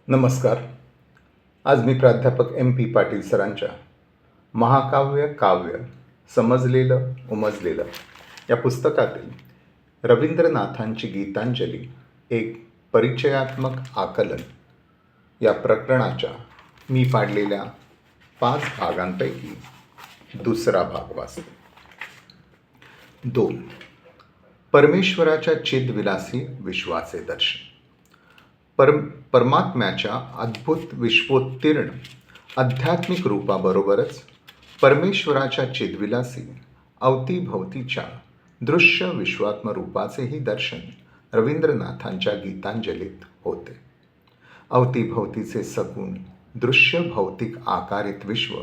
नमस्कार. आज मी प्राध्यापक MP पाटील सरांच्या महाकाव्य काव्य समजलेलं उमजलेलं या पुस्तकातील रवींद्रनाथांची गीतांजली एक परिचयात्मक आकलन या प्रकरणाच्या मी पाडलेल्या 5 भागांपैकी दुसरा भाग वाचतो. 2. परमेश्वराच्या चिदविलासी विश्वाचे दर्शन. परमात्म्याच्या अद्भुत विश्वोत्तीर्ण आध्यात्मिक रूपाबरोबरच परमेश्वराच्या चिदविलासी अवतीभवतीच्या दृश्य विश्वात्म रूपाचेही दर्शन रवींद्रनाथांच्या गीतांजलीत होते. अवतीभवतीचे सगुण दृश्य भौतिक आकारित विश्व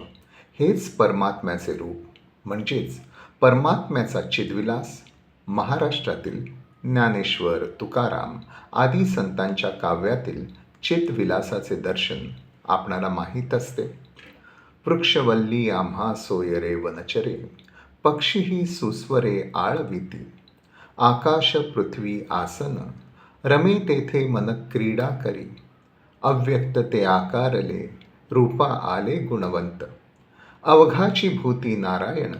हेच परमात्म्याचे रूप म्हणजेच परमात्म्याचा चिदविलास महाराष्ट्रातील ज्ञानेश्वर, तुकाराम आदी संतांच्या काव्यातील चित्तविलासाचे दर्शन आपणाला माहीत असते. वृक्षवल्ली आम्हा सोयरे वनचरे, पक्षीही सुस्वरे आळविती, आकाश पृथ्वी आसन, रमे तेथे मन क्रीडा करी, अव्यक्त ते आकारले, रूपा आले गुणवंत, अवघाची भूती नारायण,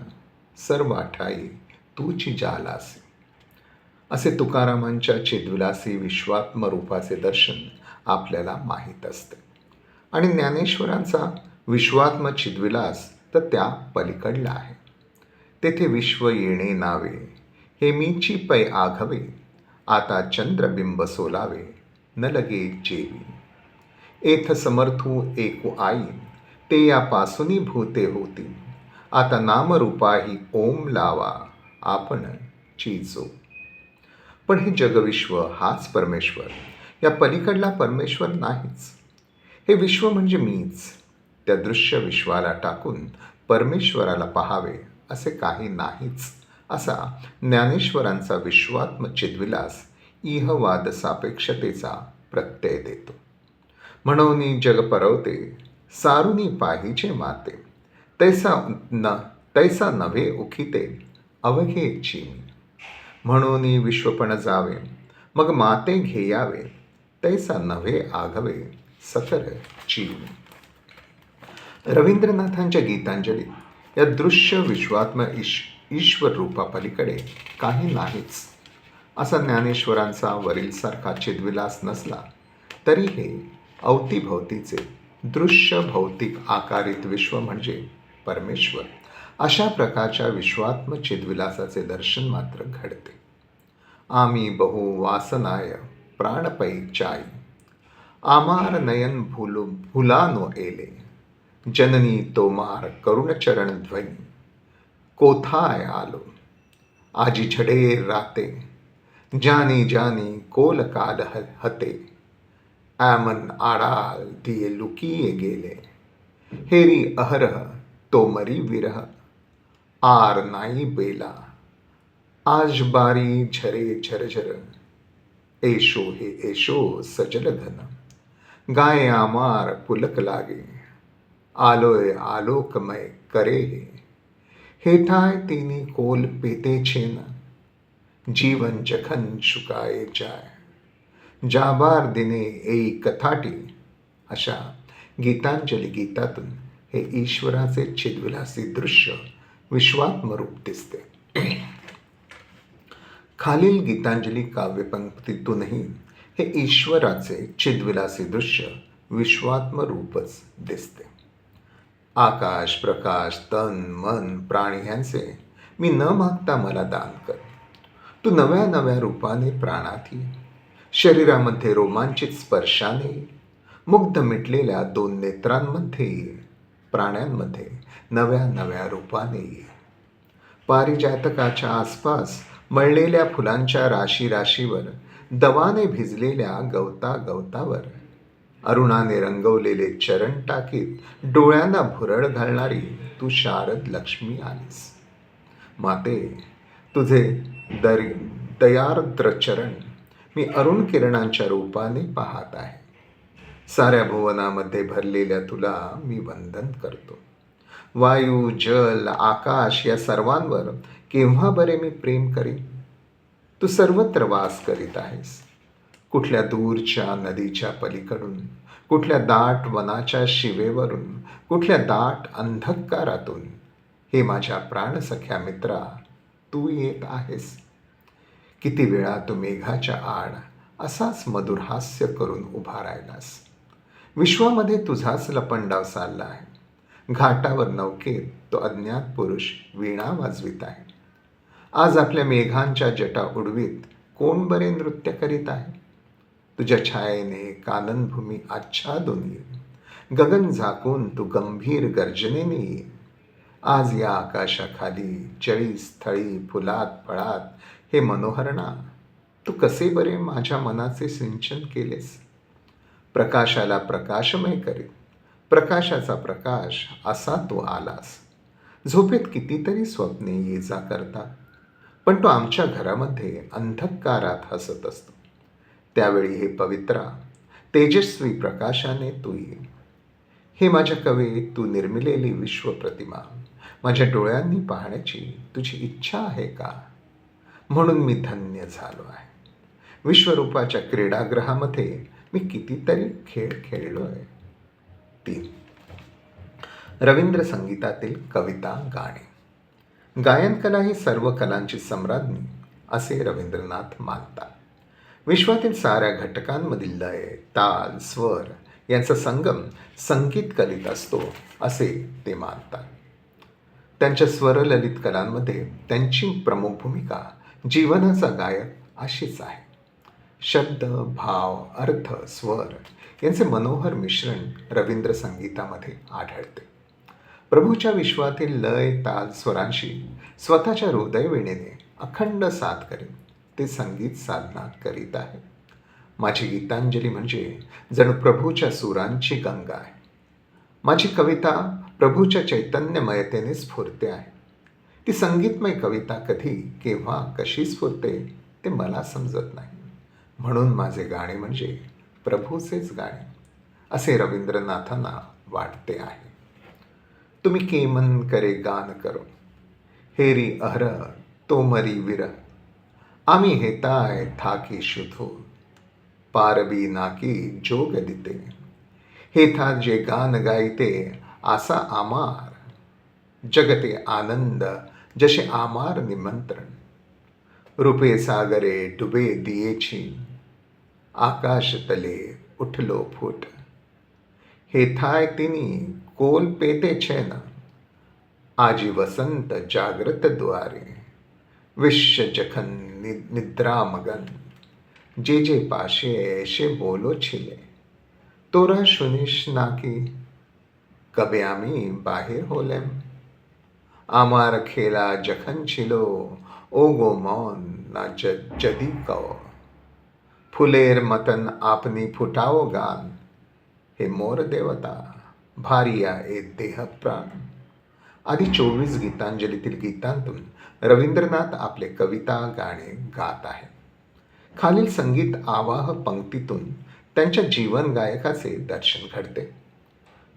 सर्वाठाई तूची जालासी. असे तुकारामांच्या चिदविलासी विश्वात्म रूपाचे दर्शन आपल्याला माहीत असते. आणि ज्ञानेश्वरांचा विश्वात्म चिदविलास तर त्या पलीकडला आहे. तेथे विश्व येणे नावे, हे मीची पै आघवे, आता चंद्रबिंब सोलावे, न लगे जेवी, एथ समर्थू एकू आई, ते या पासुनी भूते होती, आता नामरूपाही ओम लावा, आपण चीजो. पण हे जगविश्व हाच परमेश्वर, या पलीकडला परमेश्वर नाहीच. हे विश्व म्हणजे मीच. त्या दृश्य विश्वाला टाकून परमेश्वराला पाहावे असे काही नाहीच, असा ज्ञानेश्वरांचा विश्वात्म चिदविलास इहवाद सापेक्षतेचा प्रत्यय देतो. म्हणून जग परवते, सारुनी पाहिजे माते, तैसा नव्हे उखिते, अवघे चिमी. म्हणून विश्वपण जावे, मग माते घेयावे, तैसा नव्हे आघवे, सकर चिमी. रवींद्रनाथांच्या गीतांजलीत या दृश्य विश्वात्म ईश्वर रूपापलीकडे काही नाहीच, असा ज्ञानेश्वरांचा वरीलसारखा चिदविलास नसला तरी हे अवतीभवतीचे दृश्य भौतिक आकारित विश्व म्हणजे परमेश्वर अशा प्रकारच्या विश्वात्म चिदविलासाचे दर्शन मात्र घडते. आम्ही बहु वासनाय प्राणपै चाई, आमार नयन भुलानो एले, जननी तोमार करुणचरण ध्वनी, कोथाय आलो, आजी झडेर राते, जानी जानी कोल काल हते, आमन आडाल दिये लुकिये गेले, हेरी अहरह तोमरी विरह, आर नाई बेला, आज बारी झरे झरझर, ऐशो हे ऐशो सजल घन, गाय आमार पुलक लागे, आलोय आलोकमय करे हे, हेठाय तिनी कोल पेते छेन, जीवन जखन शुकाये जाय, जाबार दिने एई कथाटी. अशा गीतांजली गीतातून हे ईश्वराचे चिदविलासी दृश्य विश्वात्म रूप दिसते. खालील गीतांजली काव्यपंक्तीतूनही हे ईश्वराचे चिदविलासी दृश्य विश्वात्म रूपच दिसते. आकाश, प्रकाश, तन, मन, प्राणी ह्यांचे मी न मागता मला दान कर. तू नव्या नव्या रूपाने प्राणात ये, शरीरामध्ये रोमांचित स्पर्शाने ये, मुग्ध मिटलेल्या 2 नेत्रांमध्ये ये, प्राण्यांमध्ये नव्या नव्या रूपाने ये. पारिजातकाच्या आसपास मळलेल्या फुलांच्या राशी राशीवर, दवाने भिजलेल्या गवता गवतावर, अरुणाने रंगवलेले चरण टाकीत डोळ्यांना भुरळ घालणारी तू शारद लक्ष्मी आलीस. माते, तुझे दयार्द्र चरण मी अरुण किरणांच्या रूपाने पाहत आहे. साऱ्या भुवनामध्ये भरलेल्या तुला मी वंदन करतो. वायू, जल, आकाश या सर्वांवर केव्हा बरे मी प्रेम करीन. तू सर्वत्र वास करीत आहेस. कुठल्या दूरच्या नदीच्या पलीकडून, कुठल्या दाट वनाच्या शिवेवरून, कुठल्या दाट अंधकारातून हे माझ्या प्राणसख्या मित्रा तू येत आहेस. किती वेळा तू मेघाच्या आड असाच मधुर हास्य करून उभा राहिलास. विश्वामध्ये तुझाच लपंडाव चालला आहे. घाटावर नौकेत तो अज्ञात पुरुष वीणा वाजवित आहे. आज आपल्या मेघांच्या जटा उडवीत कोण बरे नृत्य करीत आहे. तुझ्या छायेने काननभूमी आच्छादून येईल. गगन झाकून तू गंभीर गर्जनेने येईल. आज या आकाशाखाली चळी स्थळी फुलात फळात हे मनोहरणा तू कसे बरे माझ्या मनाचे सिंचन केलेस. प्रकाशाला प्रकाशमय करीत प्रकाशाचा प्रकाश असा तू आलास. झोपेत कितीतरी स्वप्ने ये जा करतात, पण तो आमच्या घरामध्ये अंधकारात हसत असतो. त्यावेळी हे पवित्रा तेजस्वी प्रकाशाने तू येईल. हे माझ्या कवे तू निर्मिलेली विश्वप्रतिमा माझ्या डोळ्यांनी पाहण्याची तुझी इच्छा आहे का. म्हणून मी धन्य झालो आहे. विश्वरूपाच्या क्रीडागृहामध्ये मी कितीतरी खेळ खेळलोय. 3. रवींद्र संगीतातील कविता गाणे. गायनकला ही सर्व कलांची सम्राज्ञी असे रवींद्रनाथ मानतात. विश्वातील साऱ्या घटकांमधील लय, ताल, स्वर यांचा संगम संगीत कलेत असतो असे ते मानतात. त्यांच्या स्वरललित कलांमध्ये त्यांची प्रमुख भूमिका जीवनाचा गायक अशीच आहे. शब्द, भाव, अर्थ, स्वर यांचे मनोहर मिश्रण रवींद्र संगीतामध्ये आढळते. प्रभूच्या विश्वातील लय, ताल, स्वरांशी स्वतःच्या हृदयवीणेने अखंड साथ करीत ते संगीत साधना करीत आहे. माझी गीतांजली म्हणजे जणू प्रभूच्या सुरांची गंगा आहे. माझी कविता प्रभूच्या चैतन्यमयतेने स्फुरते आहे. ती संगीतमय कविता कधी, केव्हा, कशी स्फुरते ते मला समजत नाही. म्हणून माझे गाणे म्हणजे प्रभूचेच गाणे असे रवींद्रनाथांना वाटते आहे. तुम्ही केमन करे गान करो, हेरी अहर तोमरी विर, आम्ही हेताय थाकी शुधो, पारबी नाकी जोग दिते, हेथा जे गान गायते आसा आमार, जगते आनंद जसे आमार निमंत्रण, रूपे सागरे डुबे दियेची, आकाश तले उठलो फूट, हेथाय तिनी कोल पेते छेन, आजी वसंत जाग्रत द्वारे, विश्व जखन निद्रा मगन, जे जे पाशे ऐशे बोलो छिले, तोरा शुनिश नाकी, कबे आम्ही बाहेर होलेम, आमार खेला जखन छिलो, ओ गो मौन ना जदी कव, फुलेर मतन आपनी फुटाओ गान, हे मोर देवता भारिया ए देह प्राण. आधी 24 गीतांजलीतील गीतांतून रवींद्रनाथ आपले कविता गाणे गात आहे. खालील संगीत आवाह पंक्तीतून त्यांच्या जीवन गायकाचे दर्शन घडते.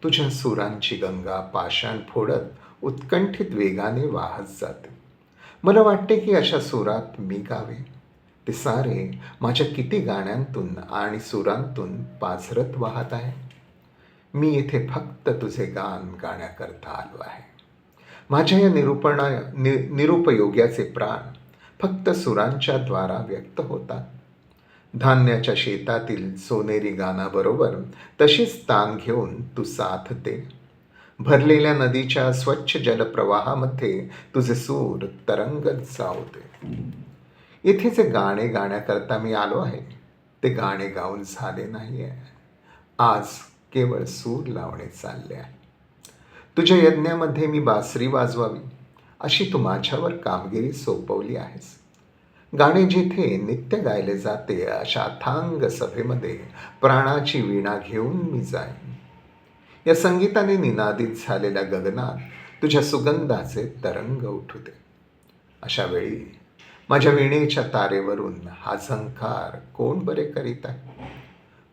तुझ्या सुरांची गंगा पाषाण फोडत उत्कंठित वेगाने वाहत जाते. मला वाटते की अशा सुरात मी गावे. ते सारे माझ्या किती गाण्यांतून आणि सुरांतून पाझरत वाहत आहे. मी येथे फक्त तुझे गान गाण्याकरता आलो आहे. माझ्या या निरुपयोग्याचे प्राण फक्त सुरांच्या द्वारा व्यक्त होतात. धान्याच्या शेतातील सोनेरी गानाबरोबर तशीच तान घेऊन तू साथ दे. भरलेल्या नदीच्या स्वच्छ जलप्रवाहामध्ये तुझे सूर तरंगत जाऊ दे. येथे जे गाणे गाण्याकरता मी आलो आहे ते गाणे गाऊन झाले नाही आहे. आज केवळ सूर लावणे चालले आहे. तुझ्या यज्ञामध्ये मी बासरी वाजवावी अशी तू माझ्यावर कामगिरी सोपवली आहेस. गाणे जेथे नित्य गायले जाते अशा अथांग सभेमध्ये प्राणाची वीणा घेऊन मी जाईन. या संगीताने निनादित झालेल्या गगनात तुझ्या सुगंधाचे तरंग उठू दे. अशा वेळी माझ्या वीणेच्या तारेवरून हा झंकार कोण बरे करीत आहे.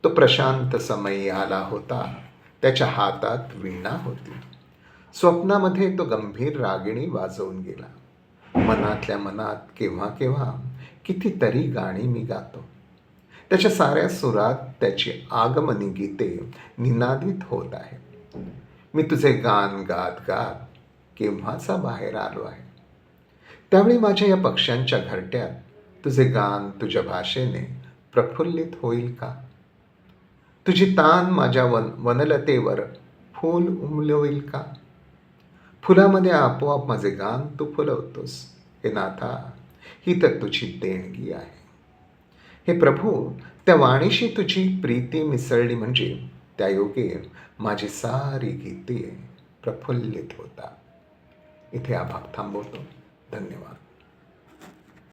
तो प्रशांत समयी आला होता, त्याच्या हातात वीणा होती. स्वप्नामध्ये तो गंभीर रागिणी वाजवून गेला. मनातल्या मनात केव्हा केव्हा कितीतरी गाणी मी गातो. त्याच्या साऱ्या सुरात त्याची आगमनी गीते निनादित होत आहेत. मी तुझे गान गात गात केव्हाचा बाहेर आलो आहे. त्यावेळी माझ्या या पक्ष्यांच्या घरट्यात तुझे गान तुझ्या भाषेने प्रफुल्लित होईल का? तुझी तान माझ्या वनलतेवर फूल उमलवेल का? फुलामध्ये आपोआप माझे गान तू फुलवतोस. हे नाथा, ही तर तुझी देणगी आहे. हे प्रभू, त्या वाणीशी तुझी प्रीती मिसळली म्हणजे त्या योगे माझी सारी गीते प्रफुल्लित होतात. इथे हा भाग थांबवतो. धन्यवाद.